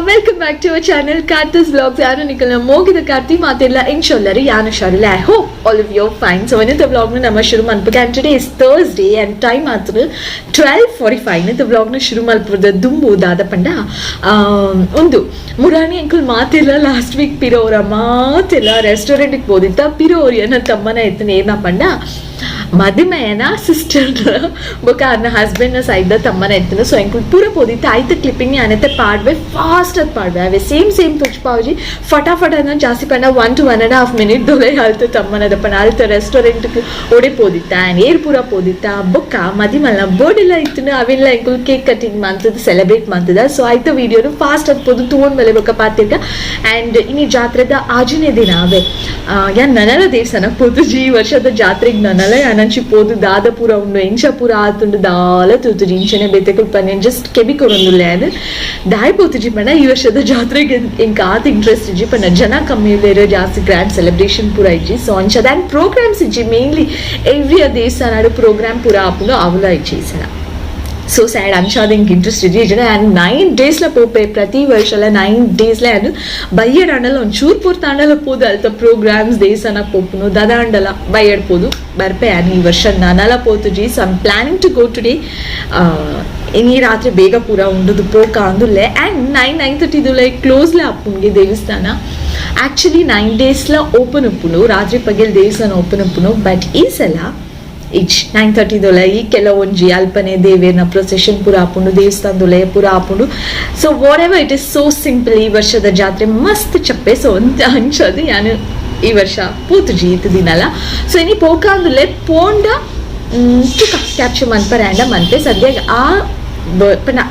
Welcome back to our channel Karth's Vlogs. I am Nikala Karthi Matilla Inshallah Yana Sharila. I hope all of you are fine. So in the vlog na nama shuru malpuga and today is Thursday and time atru 12:45. The vlog na shuru malpurda dumbu dada panda undu Murani uncle Matilla last week pirora Matilla restaurant ik podita pirori ana tammana etne ema panda ಮದಿಮೆಯನ sister ಬೊಕ ಅನ್ನ husband ನ side ತಮ್ಮನ ಎತ್ತನ so ಎಂಕುಲ್ ಪೂರ ಪೋದಿತ್ತ ಐತ clipping ಅನತೆ ಪಾಡ್ವೆ fast ಅದ್ ಪಾಡ್ವೆ ಅವೆ same ತುಚ್ ಪಾವಜಿ ಫಟಾಫಟ್ ಅನ್ನ ಜಾಸ್ತಿ ಪಂಡ 1 to 1.5 minute ದೊಲೆ ಹಲ್ತ ತಮ್ಮನದ ಪನ ಅಲ್ತ ರೆಸ್ಟೋರೆಂಟ್ ಓಡೆ ಪೋದಿತ್ತ ಆ್ಯಂಡ್ ಏರ್ ಪೂರ ಪೋದಿತ್ತ ಬೊಕ್ಕ ಮದಿಮಲ್ಲ ಬೋರ್ಡ್ ಎಲ್ಲ ಇತ್ತನ ಅವೆಲ್ಲ ಎಂಕುಲ್ ಕೇಕ್ ಕಟಿಂಗ್ ಮಂತದ ಸೆಲೆಬ್ರೇಟ್ ಮಂತದ ಸೊ ಐತ ವಿಡಿಯೋನು ಫಾಸ್ಟ್ ಅದ್ ಪೋದು ತೂನ್ ಮೇಲೆ ಬೊಕ್ಕ ಪಾತಿರ್ಗ ಆ್ಯಂಡ್ ಇನಿ ಜಾತ್ರೆದ ಆಜನೇ ದಿನ ಅವೆ ಯಾನ್ ನನಲ ದೇವಸ್ಥಾನ ಪೋತುಜಿ ಈ ವರ್ಷದ ಜಾತ್ರೆಗೆ ನನಲ ನಂಚಿ ಪೋದು ದಾದಪುರ ಉಂಡು ಎಂಚಪುರ ಆತುಂಡು ದಾಲ ತೂತುಜಿ ಇಂಚನೆ ಬೇತೆಕುಲ್ ಪನ್ನೆ ಜಸ್ಟ್ ಕೆಬಿಕೊರೊಂದುಲ್ಲೆ ಅದು ದಾಯ್ ಪೋತುಜಿ ಪಂಡ ಈ ವರ್ಷದ ಜಾತ್ರೆಗೆ ಎಂಕ ಆತ ಇಂಟ್ರೆಸ್ಟ್ ಇಜ್ಜಿ ಪಂಡ ಜನ ಕಮ್ಮಿ ಇಲ್ಲೇರು ಜಾಸ್ತಿ ಗ್ರ್ಯಾಂಡ್ ಸೆಲೆಬ್ರೇಷನ್ ಪೂರ ಇಜ್ಜಿ ಸೊ ಅಂಚ ದಾನ್ ಪ್ರೋಗ್ರಾಮ್ಸ್ ಇಜ್ಜಿ ಮೇನ್ಲಿ ಎವ್ರಿ ದೇವಸ್ಥಾನ ಪ್ರೋಗ್ರಾಮ್ ಪೂರ ಆಪುಂಡು ಅವಲ ಇಜ್ಜಿ ಈ ಸಲ ಸೊ ಸ್ಯಾಡ್ ಅಂಶಾದ ಇಂಕ ಇಂಟ್ರೆಸ್ಟ್ ಇಜ್ಜಿ ಇಜ್ಜಿ ಆ್ಯಂಡ್ 9 days ಪೋಪೆ ಪ್ರತಿ ವರ್ಷ 9 days ಅದು ಬಯ್ಯಡ್ ಅಂಡಲ ಒಂಚೂರು ಪೂರ್ತಿ ಅಂಡಲ ಪೋದು ಅಲ್ತ ಪ್ರೋಗ್ರಾಮ್ಸ್ ದೇವಸ್ಥಾನ ಪೋಪುನು ದದ ಅಂಡಲ ಬಯ್ಯಡ್ ಪೋದು ಬರ್ಪೆ ಆ್ಯಂಡ್ ಈ ವರ್ಷ ನನಲ ಪೋತುಜಿ so I'm planning to go today ಇನಿ ರಾತ್ರಿ ಬೇಗ ಪೂರ ಉಂಡುದು ಪೋಕ ಅಂದುಲ್ಲೆ ಆ್ಯಂಡ್ 9:30 ಕ್ಲೋಸ್ಲೆ ಅಪ್ಪುನ್ಗೆ ದೇವಸ್ಥಾನ ಆ್ಯಕ್ಚುಲಿ 9 days ಓಪನ್ ಉಪ್ಪುನು ರಾತ್ರಿ ಪಗೆಲ್ ದೇವಸ್ಥಾನ ಓಪನ್ ಉಪ್ಪುನು ಬಟ್ ಈ ಸಲ ಇಚ್ 9:30 ಈ ಕೆಲವೊಂಜಿ ಅಲ್ಪನೆ ದೇವೇರ್ನ ಪ್ರೊಸೆಷನ್ ಪೂರ ಆಪುಂಡು ದೇವಸ್ಥಾನದೊಲೆ ಪೂರ ಆಪುಂಡು so what ever it is so simple ಈ ವರ್ಷದ ಜಾತ್ರೆ ಮಸ್ತ್ ಚಪ್ಪೆ ಸೊ ಅಂತ ಅಂಚದು ನಾನು ಈ ವರ್ಷ ಪೂತುಜಿ ಇತ್ತು ದಿನಲ್ಲ ಸೊ ಇನಿ ಪೋಕಾಂದುಲೆ ಪೋಂಡ ತುಕ ಕ್ಯಾಪ್ಚರ್ ಮನ್ಪರ ಆ್ಯಂಡ ಮನ್ಪೆ ಸದ್ಯಾಗ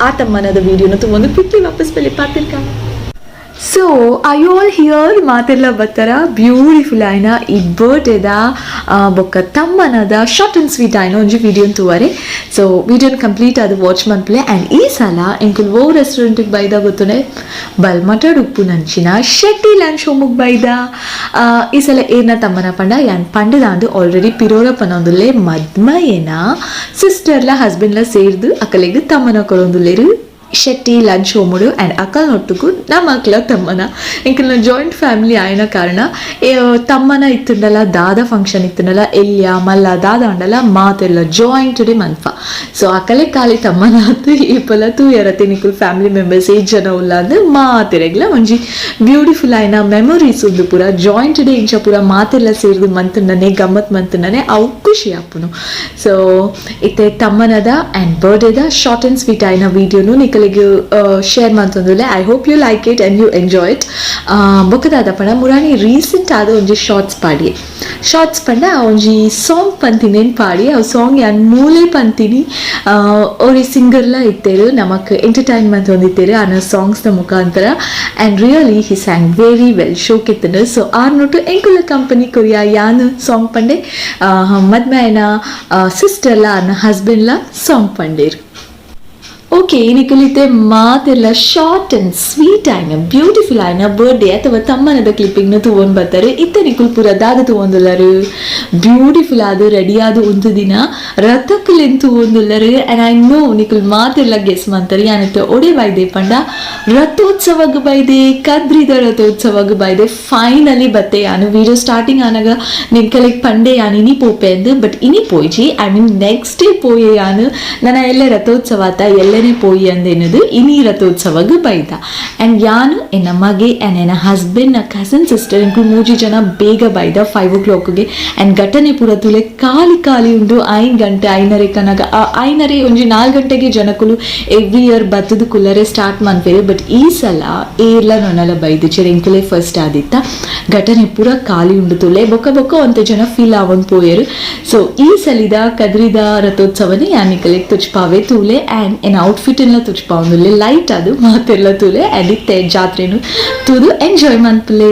ಆ ತಮ್ಮನದ ವಿಡಿಯೋನ ತುಂಬೊಂದು ಕ್ವಿಕ್ಲಿ ವಾಪಸ್ ಬೆಲೆ ಪಾತಿರ್ಕ ಸೊ ಐ ಆಲ್ ಹಿಯರ್ ಮಾತೆಲ್ಲ ಬರ್ತಾರ ಬ್ಯೂಟಿಫುಲ್ ಆಯ್ನ ಈ ಬರ್ಡೇದ ಬೊಕ್ಕ ತಮ್ಮನದ ಶಾರ್ಟ್ ಆ್ಯಂಡ್ ಸ್ವೀಟ್ ಆಯ್ನ ಒಂಜಿ ವಿಡಿಯೋನ್ ತೂವರೆ ಸೊ ವಿಡಿಯೋನ್ ಕಂಪ್ಲೀಟ್ ಆದ ವಾಚ್ ಮನ್ಪ್ಲೆ ಆ್ಯಂಡ್ ಈ ಸಲ ಎಂಕುಲ್ ಓ ರೆಸ್ಟೋರೆಂಟಿಗೆ ಬೈದ ಗೊತ್ತುನೆ ಬಲ್ಮಟಡ್ ಉಪ್ಪು ನಂಚಿನ ಶೆಟ್ಟಿ ಲಂಚ್ ಹೋಮುಗ್ ಬೈದ ಈ ಸಲ ಏನ ತಮ್ಮನ ಪಂಡ ಯಾನ್ ಪಂಡದಾಂದು ಆಲ್ರೆಡಿ ಪಿರೋರ ಪನೊಂದುಲ್ಲೆ ಮದ್ಮಯೇನ ಸಿಸ್ಟರ್ಲ ಹಸ್ಬೆಂಡ್ಲ ಸೇರ್ದು ಅಕಲೆಗ್ ತಮ್ಮನ ಕೊರೊಂದುಲ್ಲೇರು ಶೆಟ್ಟಿ ಲಂಚ್ ಹೋಮುಡು ಆ್ಯಂಡ್ ಅಕ್ಕಲ್ ನೊಟ್ಟುಗು ನಮ್ಮ ಅಕ್ಲ ತಮ್ಮನ ಇಂಕಲ್ನ ಜಾಯಿಂಟ್ ಫ್ಯಾಮಿಲಿ ಆಯ್ನ ಕಾರಣ ತಮ್ಮನ ಇತ್ತುಂಡಲ್ಲ ದಾದ ಫಂಕ್ಷನ್ ಇತ್ತುಂಡಲ್ಲ ಎಲ್ಯ ಮಲ್ಲ ದಾದ ಅಂಡಲ್ಲ ಮಾತೆಲ್ಲ ಜಾಯಿಂಟುಡೆ ಮನ್ಪ ಸೊ ಅಕಲೆ ಖಾಲಿ ತಮ್ಮನ ಆತು ಈಪಲ ತೂಯರತೆ ನಿಕುಲ್ ಫ್ಯಾಮಿಲಿ ಮೆಂಬರ್ಸ್ 8 ಜನ ಉಲ್ಲ ಅಂದ್ರೆ ಮಾತೆರೆಗ್ಲ ಒಂಜಿ ಬ್ಯೂಟಿಫುಲ್ ಆಯ್ನ ಮೆಮೊರೀಸ್ ಉಂದು ಪೂರ ಜಾಯಿಂಟುಡೆ ಇಂಚ ಪೂರ ಮಾತೆಲ್ಲ ಸೇರಿದು ಮಂತುಂಡನೆ ಗಮ್ಮತ್ ಮಂತುಂಡನೆ ಅವು ಖುಷಿ ಆಪುನು ಸೊ ಇತ್ತೆ ತಮ್ಮನದ ಆ್ಯಂಡ್ ಬರ್ಡೇದ ಶಾರ್ಟ್ ಆ್ಯಂಡ್ ಸ್ವೀಟ್ ಆಯ್ನ ವಿಡಿಯೋನು ನಿಕಲ್ ಶೇರ್ ಮಾಡ್ತಂದ್ರೆ I hope you like it and you enjoy it ಬೊಕ್ಕದಾದ ಪಂಡ ಮುರಾನಿ ರೀಸೆಂಟ್ ಆದ ಒಂಜಿ ಶಾರ್ಟ್ಸ್ ಪಂಡ ಒಂಜಿ ಸಾಂಗ್ ಪಂತಿನೇನು ಪಾಡಿ ಅವು ಸಾಂಗ್ ಯಾನ್ ಮೂಲೆ ಪಂತಿನಿ ಅವ್ರಿ ಸಿಂಗರ್ಲ ಇತ್ತೇರು ನಮಕ್ ಎಂಟರ್ಟೈನ್ಮೆಂಟ್ ಹೊಂದಿತ್ತೇರು ಅನ್ನೋ ಸಾಂಗ್ಸ್ನ ಮುಖಾಂತರ and really he sang very well ಶೋಕಿತ್ತನು ಸೊ ಆರ್ ನೋಟು ಎಂಕುಲ ಕಂಪನಿ ಕೊರಿಯಾ ಯಾನ್ ಸಾಂಗ್ ಪಂಡೆ ಮದ್ಮೆಯನ ಸಿಸ್ಟರ್ಲ ಅನ್ನ ಹಸ್ಬೆಂಡ್ಲ ಸಾಂಗ್ ಪಂಡೇರು ಓಕೆ ಇನಿಕಲಿತೆ ಮಾತೆಲ್ಲ ಶಾರ್ಟ್ ಆ್ಯಂಡ್ ಸ್ವೀಟ್ ಆಯ್ನ ಬ್ಯೂಟಿಫುಲ್ ಆಯ್ನ ಬರ್ಡೇ ಅಥವಾ ತಮ್ಮನದ ಕ್ಲಿಪ್ಪಿಂಗ್ನ ತಗೊಂಡು ಬರ್ತಾರೆ ಇತ್ತ ನಿಕುಲ್ ಪೂರ ದಾದ ತಗೊಂದುಲ್ಲರು ಬ್ಯೂಟಿಫುಲ್ ಆದ ರೆಡಿ ಆದ ಒಂದು ದಿನ ರಥಕ್ಕಲೆನ್ ತಗೊಂದುಲ್ಲರು ಆ್ಯಂಡ್ ಐ ನೋ ನಿಕುಲ್ ಮಾತೆಲ್ಲ ಗೆಸ್ ಮಾಡ್ತಾರೆ ಯಾನತ್ತೆ ಒಡೆ ಬೈದೆ ಪಂಡ ರಥೋತ್ಸವಗ್ ಬೈದೆ ಕದ್ರಿದ ರಥೋತ್ಸವಗ್ ಬೈದೆ ಫೈನಲಿ ಬತ್ತೆ ಯಾನು ವಿಡಿಯೋ ಸ್ಟಾರ್ಟಿಂಗ್ ಆನಾಗ ನಿನ್ಕಲೆಗ್ ಪಂಡೆ ಯಾನು ಇನಿ ಪೋಪೆ ಅಂದು ಬಟ್ ಇನಿ ಪೋಯ್ಜಿ ಐ ಮೀನ್ ನೆಕ್ಸ್ಟ್ ಡೇ ಪೋಯೆ ಯಾನು ನನ್ನ ಎಲ್ಲ ರಥೋತ್ಸವ ಆತ ಎಲ್ಲ ಪೋಯಿ ಅಂದೇನದು ಇನಿ ರಥೋತ್ಸವಗ್ ಬೈದ ಆ್ಯಂಡ್ ಯಾನು ಎನ್ನ ಮಗೆ ಆ್ಯಂಡ್ ಎನ್ನ ಹಸ್ಬೆಂಡ್ ನ ಕಸನ್ ಸಿಸ್ಟರ್ ಇಂಕ್ಲು 3 ಜನ ಬೇಗ ಬೈದ 5 o'clockಗೆ ಆ್ಯಂಡ್ ಘಟನೆ ಪೂರ ತುಲೆ ಖಾಲಿ ಉಂಡು 5 ಗಂಟೆ 5:30 ಕನಗ 5:30 ಒಂಜಿ 4 ಗಂಟೆಗೆ ಜನಕುಲು ಎವ್ರಿ ಇಯರ್ ಬತ್ತದ ಕುಲ್ಲರೆ ಸ್ಟಾರ್ಟ್ ಮಾಡ್ಬೇರೆ ಬಟ್ ಈ ಸಲ ಏರ್ಲ ನೊನಲ ಬೈದು ಚೆರೆ ಇಂಕುಲೆ ಫಸ್ಟ್ ಆದಿತ್ತ ಘಟನೆ ಪೂರ ಖಾಲಿ ಉಂಡು ತುಲೆ ಬೊಕ್ಕ ಒಂತೆ ಜನ ಫೀಲ್ ಆವೊಂದು ಪೋಯರು ಸೊ ಈ ಸಲಿದ ಕದ್ರಿದ ರಥೋತ್ಸವನೇ ಯಾನಿಕಲೆ ತುಚ್ಪಾವೆ ತೂಲೆ ಆ್ಯಂಡ್ ಎನ್ನ ಔಟ್ಫಿಟ್ ಎಲ್ಲ ತುಚ್ಪಾವುದಿಲ್ಲ ಲೈಟ್ ಅದು ಮಾತೆಲ್ಲ ತೂಲೆ ಆ್ಯಂಡ್ ಇತ್ತೆ ಜಾತ್ರೆನು ತೂದು ಎಂಜಾಯ್ ಮನ್ಪುಲೆ